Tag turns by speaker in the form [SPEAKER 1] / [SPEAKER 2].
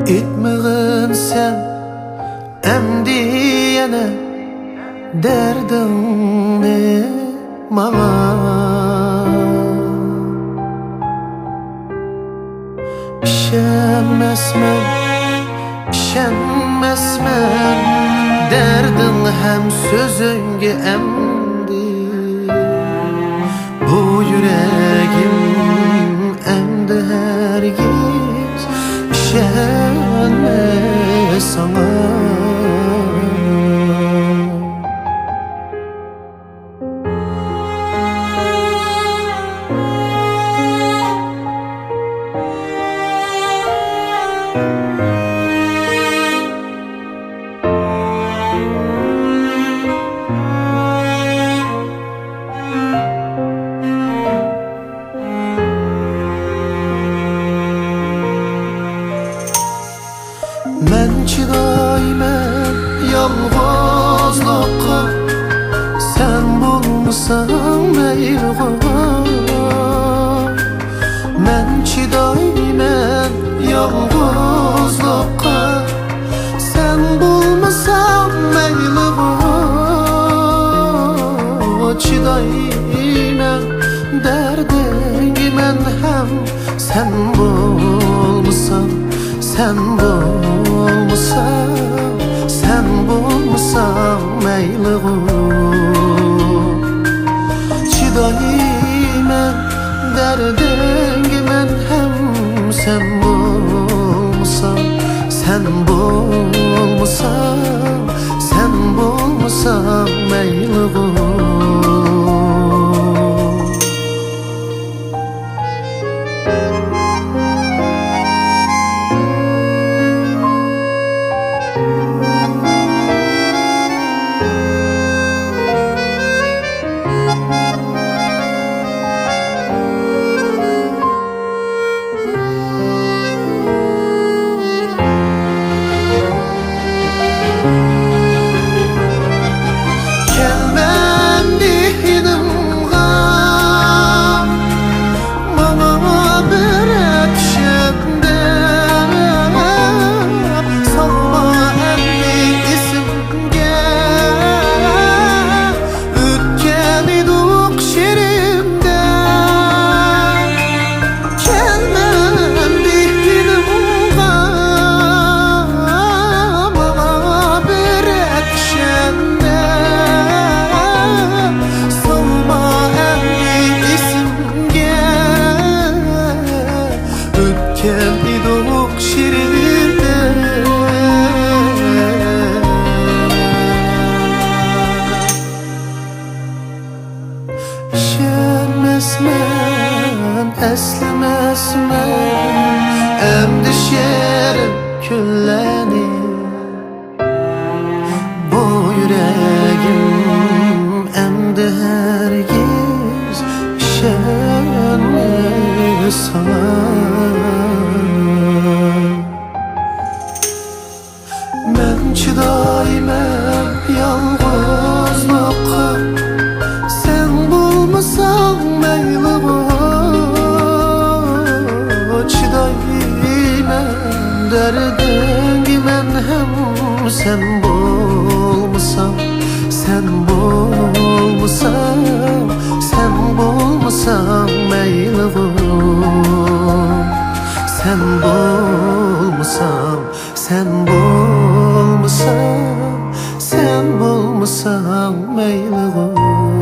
[SPEAKER 1] Etmegin sen emdi yana derdinni mağa. İşenmesmen derdin hem sözünge emdi. Bu yüreğim emdi hergiz işenme sana. Men çidaymen yalğızlıqqa, sen bulmasan meyilğa. Men çidaymen yalğızlıqqa, sen bulmasan meyilğa. Çidaymen derdingimen hem sen bulmasan, sen bulmasan meyliğu. Çidaymen derdingimen hem sen bulmasan, sen bulmasan meyliğu. Eslemesmen emdi şerim külleni. Bu yüreğim emdi hergiz işenme sana. Men çidaymen yalğızlıqqa, sen bulmasan meyliğu. Çidaymen derdingimen hem sen bulmasan, sen bulmasan meyliğu. Sen bulmasan meyliğu.